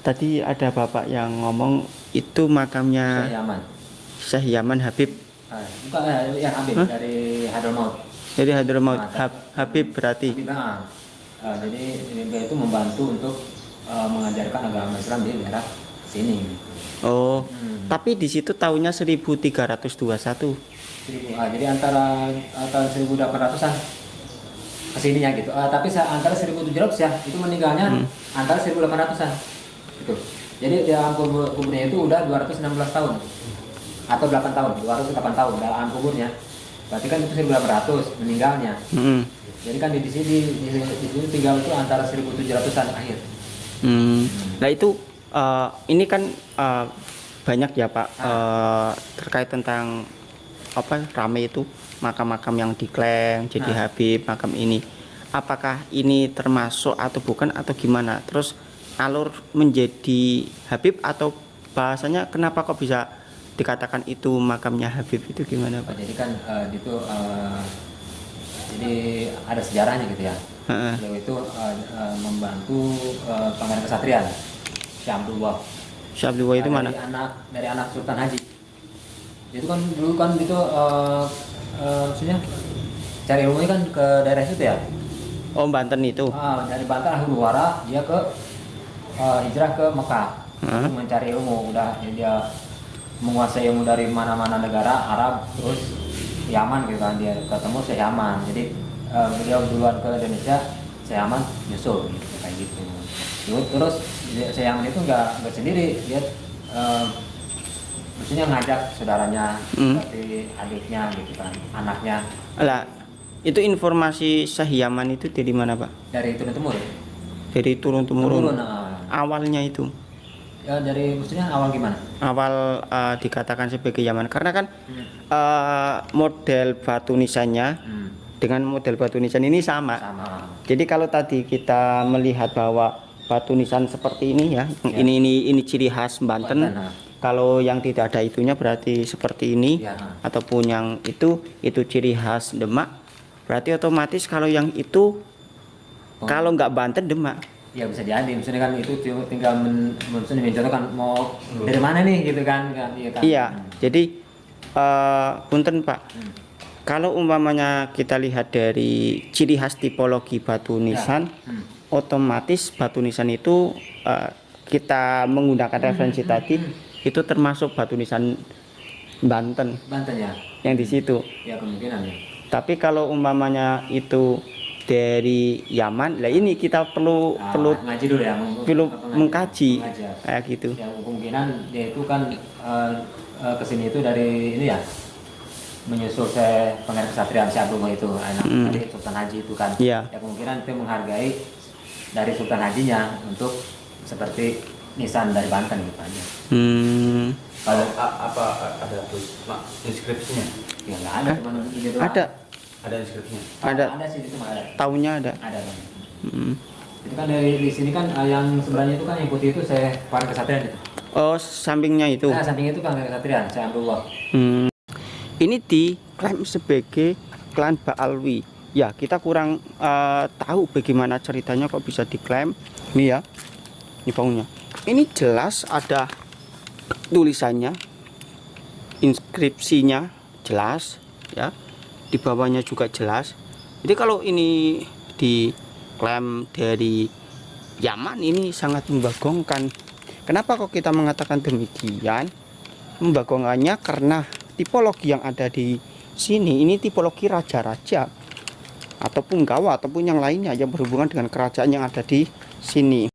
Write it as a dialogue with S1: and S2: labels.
S1: Tadi ada bapak yang ngomong itu makamnya
S2: Syekh Yaman.
S1: Syekh Yaman Habib.
S2: Bukan yang Habib
S1: Hah?
S2: dari Hadramaut.
S1: Jadi Hadramaut
S2: Nah,
S1: Habib berarti.
S2: Habib, jadi beliau itu membantu untuk mengajarkan agama Islam di daerah sini.
S1: Oh, tapi di situ tahunnya 1321.
S2: Jadi antara tahun 1800-an kesininya gitu. Tapi antara 1700 ya, itu meninggalnya antara 1800-an. Gitu. Jadi dalam kuburnya itu udah 216 tahun atau 8 tahun, 208 tahun dalam kuburnya. Berarti kan itu 1800 meninggalnya. Jadi kan di sini tinggal itu antara 1700-an akhir.
S1: Nah itu ini kan banyak ya Pak terkait tentang apa rame itu makam-makam yang diklaim jadi Habib makam ini. Apakah ini termasuk atau bukan atau gimana? Terus alur menjadi Habib atau bahasanya kenapa kok bisa dikatakan itu makamnya Habib itu gimana Pak?
S2: Jadi kan itu jadi ada sejarahnya gitu ya. Beliau itu membantu Pangeran Kesatrian Syekh Abdullah.
S1: Syekh Abdullah itu mana?
S2: Dari anak Sultan Haji. Itu kan dulu kan itu maksudnya cari ilmunya kan ke daerah situ ya.
S1: Oh Banten itu.
S2: Dari Banten Ahli Muara dia ke hijrah ke Mekah untuk mencari ilmu. Udah dia menguasai ilmu dari mana-mana negara Arab terus Yaman gitu kan dia ketemu Syekh Yaman. Jadi beliau duluan ke Indonesia, Syekh Yaman nyusul gitu, kayak gitu. Terus Syekh Yaman itu nggak sendiri, dia maksudnya ngajak saudaranya, seperti adiknya gitu kan, anaknya.
S1: Lah, itu informasi Syekh Yaman itu dari mana Pak?
S2: Dari turun temurun.
S1: Dari turun temurun.
S2: Awalnya
S1: itu.
S2: Ya dari maksudnya awal gimana?
S1: Awal dikatakan sebagai Yaman karena kan model batu nisannya dengan model batu nisan ini sama. Jadi kalau tadi kita melihat bahwa batu nisan seperti ini ya, ini ciri khas Banten. Kalau yang tidak ada itunya berarti seperti ini, ataupun yang itu ciri khas Demak. Berarti otomatis kalau yang itu kalau nggak Banten Demak.
S2: Ya bisa jadi, maksudnya kan itu tinggal maksudnya kan mau dari mana nih gitu kan, iya kan.
S1: Iya, jadi punten Pak. Kalau umpamanya kita lihat dari ciri khas tipologi batu nisan, otomatis batu nisan itu kita menggunakan referensi tadi itu termasuk batu nisan Banten.
S2: Banten ya.
S1: Yang di situ.
S2: Ya kemungkinan ya.
S1: Tapi kalau umpamanya itu dari Yaman, lah ini kita perlu
S2: ngaji dulu ya,
S1: perlu mengkaji kayak gitu.
S2: Ya kemungkinan dia itu kan kesini itu dari ini ya, menyusul Pangeran Kesatrian Syekh Abdullah itu anak dari Sultan Haji itu kan. Ya kemungkinan itu menghargai dari Sultan Hajinya untuk seperti nisan dari Banten gitu aja.
S3: Kalau apa ada inskripsinya?
S2: Ya nggak ada, cuma ini doang.
S1: Ada
S2: inskripsinya.
S1: Ada
S2: Sih itu mah ada.
S1: Tahunnya ada.
S2: Ada. Itu kan di sini kan yang sebelahnya itu kan yang putih itu Pangeran Kesatrian itu.
S1: Oh, sampingnya itu.
S2: Nah, samping itu Pangeran Kesatrian, Syekh Abdullah.
S1: Ini diklaim sebagai klan Ba'alwi. Ya, kita kurang tahu bagaimana ceritanya kok bisa diklaim. Ini ya. Ini bangunnya. Ini jelas ada tulisannya, inskripsinya jelas ya. Di bawahnya juga jelas. Jadi kalau ini diklaim dari Yaman ini sangat membagongkan. Kenapa kok kita mengatakan demikian? Membagongkannya karena tipologi yang ada di sini ini tipologi raja-raja ataupun punggawa ataupun yang lainnya yang berhubungan dengan kerajaan yang ada di sini.